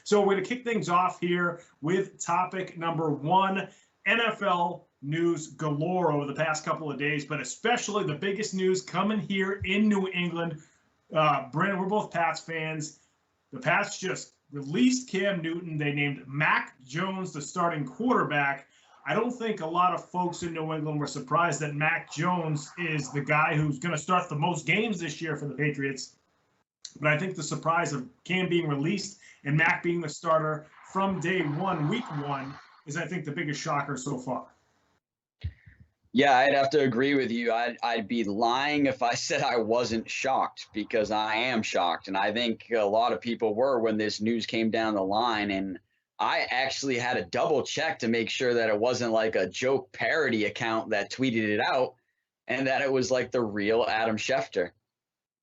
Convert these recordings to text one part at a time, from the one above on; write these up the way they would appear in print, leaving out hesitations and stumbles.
So we're going to kick things off here with topic number one, NFL news galore over the past couple of days, but especially the biggest news coming here in New England. Brandon, we're both Pats fans. The Pats just released Cam Newton. They named Mac Jones the starting quarterback. I don't think a lot of folks in New England were surprised that Mac Jones is the guy who's going to start the most games this year for the Patriots. But I think the surprise of Cam being released and Mac being the starter from day one, week one, is, I think, the biggest shocker so far. Yeah, I'd have to agree with you. I'd be lying if I said I wasn't shocked, because I am shocked. And I think a lot of people were when this news came down the line. And I actually had to double check to make sure that it wasn't like a joke parody account that tweeted it out and that it was like the real Adam Schefter.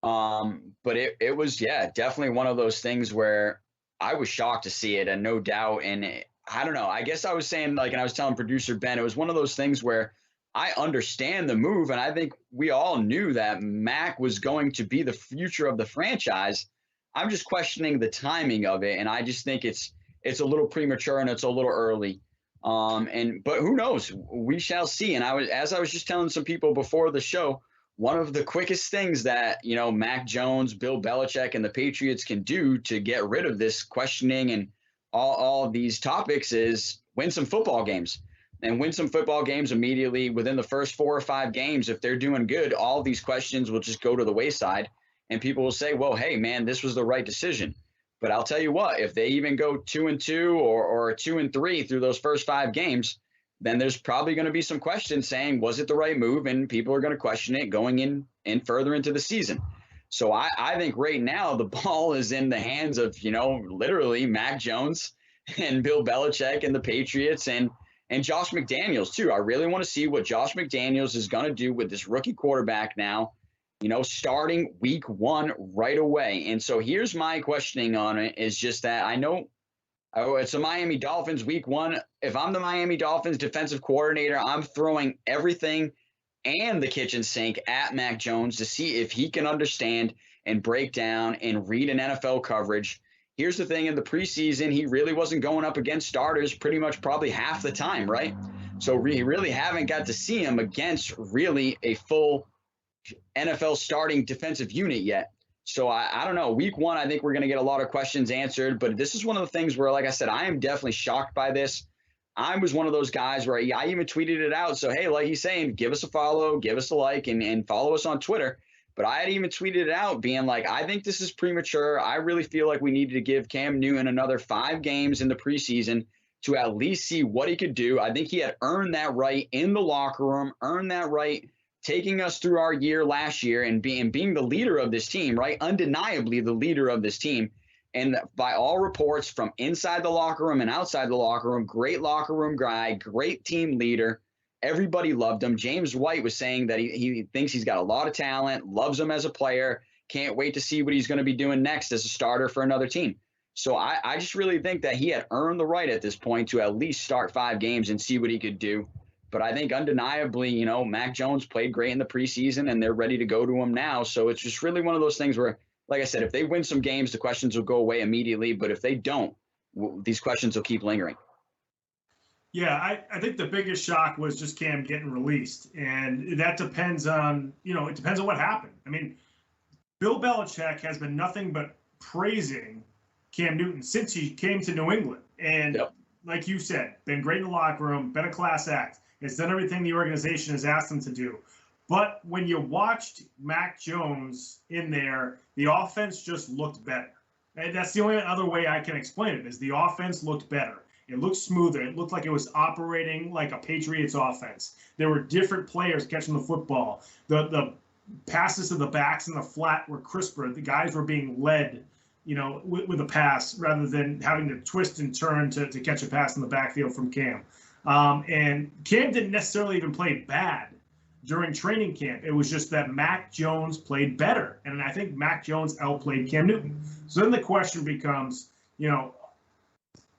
But it was, yeah, definitely one of those things where I was shocked to see it, and no doubt. And I don't know, I guess I was saying, like, and I was telling producer Ben, it was one of those things where I understand the move, and I think we all knew that Mac was going to be the future of the franchise. I'm just questioning the timing of it, and I just think it's a little premature and it's a little early. But who knows? We shall see. And as I was just telling some people before the show, one of the quickest things that, Mac Jones, Bill Belichick, and the Patriots can do to get rid of this questioning and all of these topics is win some football games. And win some football games immediately within the first 4 or 5 games. If they're doing good, all these questions will just go to the wayside, and people will say, well, hey, man, this was the right decision. But I'll tell you what, if they even go 2-2 or 2-3 through those first 5 games, then there's probably going to be some questions saying, was it the right move? And people are going to question it going in and further into the season. So I think right now the ball is in the hands of, literally Mac Jones and Bill Belichick and the Patriots and Josh McDaniels, too. I really want to see what Josh McDaniels is going to do with this rookie quarterback now, starting week one right away. And so here's my questioning on it, is just that I know it's a Miami Dolphins week one. If I'm the Miami Dolphins defensive coordinator, I'm throwing everything and the kitchen sink at Mac Jones to see if he can understand and break down and read an NFL coverage. Here's the thing, in the preseason, he really wasn't going up against starters pretty much probably half the time, right? So we really haven't got to see him against really a full NFL starting defensive unit yet. So I don't know. Week one, I think we're going to get a lot of questions answered. But this is one of the things where, like I said, I am definitely shocked by this. I was one of those guys where I even tweeted it out. So, hey, like he's saying, give us a follow, give us a like, and follow us on Twitter. But I had even tweeted it out being like, I think this is premature. I really feel like we needed to give Cam Newton another 5 games in the preseason to at least see what he could do. I think he had earned that right in the locker room, earned that right taking us through our year last year and being the leader of this team, right? Undeniably the leader of this team. And by all reports from inside the locker room and outside the locker room, great locker room guy, great team leader. Everybody loved him. James White was saying that he thinks he's got a lot of talent, loves him as a player, can't wait to see what he's going to be doing next as a starter for another team. So I just really think that he had earned the right at this point to at least start 5 games and see what he could do. But I think undeniably, Mac Jones played great in the preseason, and they're ready to go to him now. So it's just really one of those things where, like I said, if they win some games, the questions will go away immediately. But if they don't, these questions will keep lingering. Yeah, I think the biggest shock was just Cam getting released. And that depends on, it depends on what happened. I mean, Bill Belichick has been nothing but praising Cam Newton since he came to New England. And like you said, been great in the locker room, been a class act. Has done everything the organization has asked him to do. But when you watched Mac Jones in there, the offense just looked better. And that's the only other way I can explain it, is the offense looked better. It looked smoother. It looked like it was operating like a Patriots offense. There were different players catching the football. The passes to the backs and the flat were crisper. The guys were being led, with a pass rather than having to twist and turn to catch a pass in the backfield from Cam. And Cam didn't necessarily even play bad during training camp. It was just that Mac Jones played better. And I think Mac Jones outplayed Cam Newton. So then the question becomes,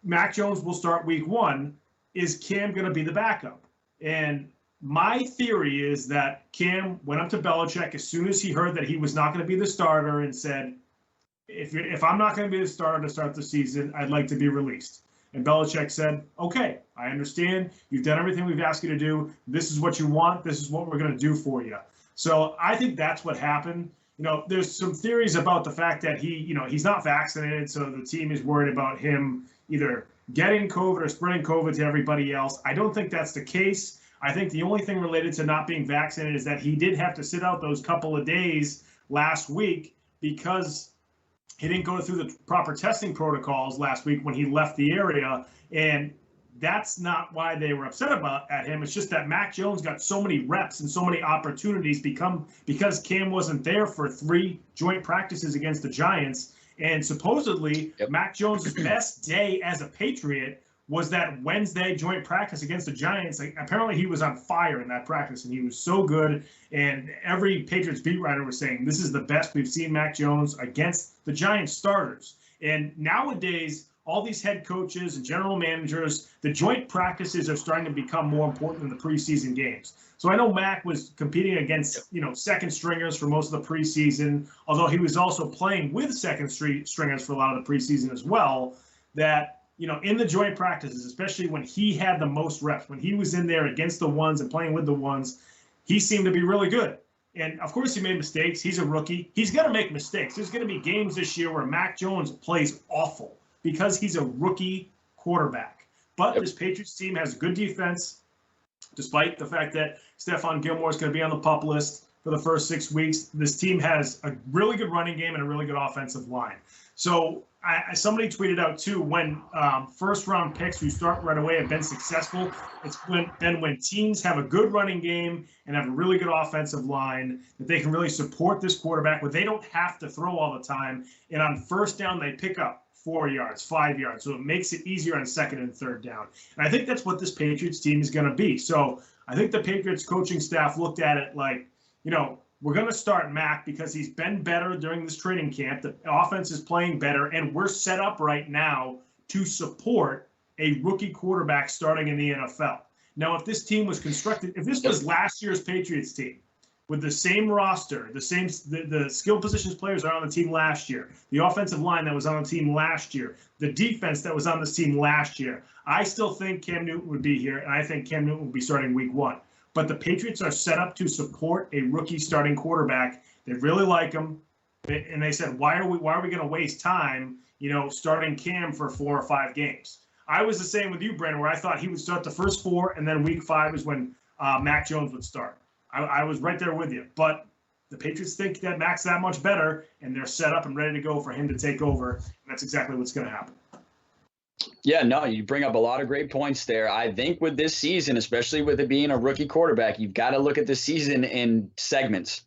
Mac Jones will start week one. Is Cam going to be the backup? And my theory is that Cam went up to Belichick as soon as he heard that he was not going to be the starter and said, if I'm not going to be the starter to start the season, I'd like to be released. And Belichick said, okay, I understand. You've done everything we've asked you to do. This is what you want. This is what we're going to do for you. So I think that's what happened. There's some theories about the fact that he's not vaccinated, so the team is worried about him either getting COVID or spreading COVID to everybody else. I don't think that's the case. I think the only thing related to not being vaccinated is that he did have to sit out those couple of days last week because he didn't go through the proper testing protocols last week when he left the area. And that's not why they were upset at him. It's just that Mac Jones got so many reps and so many opportunities because Cam wasn't there for 3 joint practices against the Giants. And supposedly, Mac Jones' best day as a Patriot was that Wednesday joint practice against the Giants. Apparently, he was on fire in that practice, and he was so good. And every Patriots beat writer was saying, this is the best we've seen Mac Jones against the Giants starters. And nowadays, all these head coaches and general managers, the joint practices are starting to become more important than the preseason games. So I know Mac was competing against, second stringers for most of the preseason, although he was also playing with second stringers for a lot of the preseason as well, that, in the joint practices, especially when he had the most reps, when he was in there against the ones and playing with the ones, he seemed to be really good. And, of course, he made mistakes. He's a rookie. He's going to make mistakes. There's going to be games this year where Mac Jones plays awful because he's a rookie quarterback. But this Patriots team has good defense, despite the fact that Stephon Gilmore is going to be on the PUP list for the first 6 weeks. This team has a really good running game and a really good offensive line. So somebody tweeted out, too, when first-round picks who start right away have been successful, it's been when teams have a good running game and have a really good offensive line that they can really support this quarterback where they don't have to throw all the time. And on first down, they pick up 4 yards, 5 yards. So it makes it easier on second and third down. And I think that's what this Patriots team is going to be. So I think the Patriots coaching staff looked at it like, we're going to start Mac because he's been better during this training camp. The offense is playing better, and we're set up right now to support a rookie quarterback starting in the NFL. Now, if this team was constructed, if this was last year's Patriots team, with the same roster, the skill positions players are on the team last year, the offensive line that was on the team last year, the defense that was on this team last year, I still think Cam Newton would be here, and I think Cam Newton would be starting week 1. But the Patriots are set up to support a rookie starting quarterback. They really like him, and they said, why are we going to waste time, starting Cam for 4 or 5 games? I was the same with you, Brandon, where I thought he would start the first 4, and then week 5 is when Mac Jones would start. I was right there with you. But the Patriots think that Mac's that much better, and they're set up and ready to go for him to take over. And that's exactly what's going to happen. Yeah, no, you bring up a lot of great points there. I think with this season, especially with it being a rookie quarterback, you've got to look at the season in segments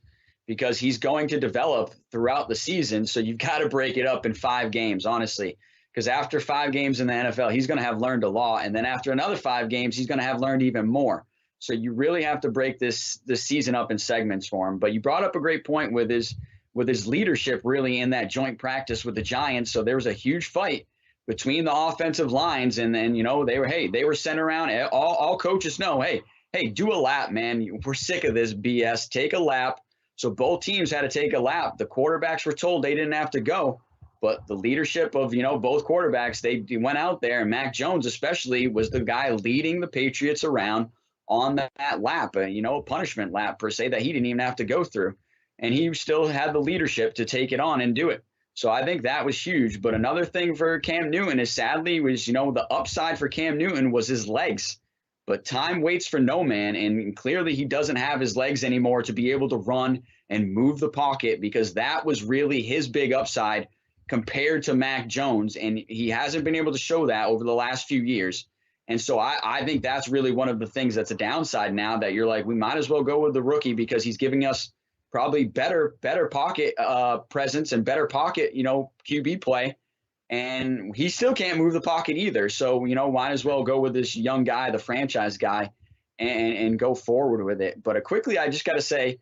because he's going to develop throughout the season. So you've got to break it up in 5 games, honestly, because after 5 games in the NFL, he's going to have learned a lot. And then after another 5 games, he's going to have learned even more. So you really have to break this season up in segments for him. But you brought up a great point with his leadership really in that joint practice with the Giants. So there was a huge fight between the offensive lines, and then they were sent around. All coaches know, hey, do a lap, man. We're sick of this BS. Take a lap. So both teams had to take a lap. The quarterbacks were told they didn't have to go, but the leadership of both quarterbacks, they went out there, and Mac Jones especially was the guy leading the Patriots around on that lap, a punishment lap per se that he didn't even have to go through, and he still had the leadership to take it on and do it. So I think that was huge. But another thing for Cam Newton is sadly was, the upside for Cam Newton was his legs. But time waits for no man, and clearly he doesn't have his legs anymore to be able to run and move the pocket because that was really his big upside compared to Mac Jones, and he hasn't been able to show that over the last few years. And so I think that's really one of the things that's a downside now that you're like, we might as well go with the rookie because he's giving us probably better pocket presence and better pocket, QB play. And he still can't move the pocket either. So, might as well go with this young guy, the franchise guy, and go forward with it. But quickly, I just got to say,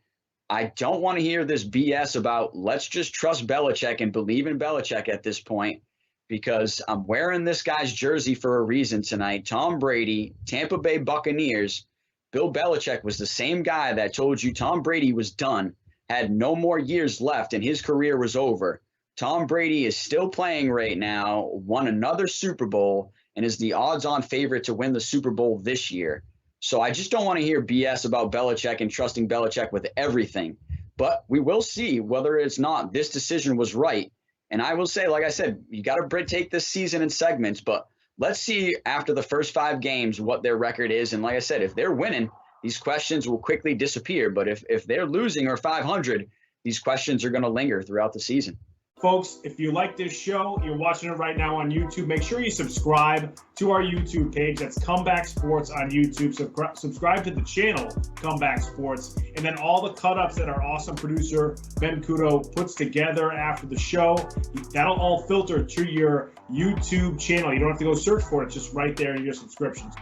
I don't want to hear this BS about let's just trust Belichick and believe in Belichick at this point, because I'm wearing this guy's jersey for a reason tonight. Tom Brady, Tampa Bay Buccaneers. Bill Belichick was the same guy that told you Tom Brady was done, had no more years left, and his career was over. Tom Brady is still playing right now, won another Super Bowl, and is the odds-on favorite to win the Super Bowl this year. So I just don't want to hear BS about Belichick and trusting Belichick with everything. But we will see whether it's not this decision was right. And I will say, like I said, you got to take this season in segments, but let's see after the first 5 games what their record is. And like I said, if they're winning, these questions will quickly disappear. But if they're losing or 500, these questions are going to linger throughout the season. Folks, if you like this show, you're watching it right now on YouTube, make sure you subscribe to our YouTube page. That's Comeback Sports on YouTube. Subscribe to the channel, Comeback Sports. And then all the cut-ups that our awesome producer, Ben Kudo, puts together after the show, that'll all filter to your YouTube channel. You don't have to go search for it. It's just right there in your subscriptions.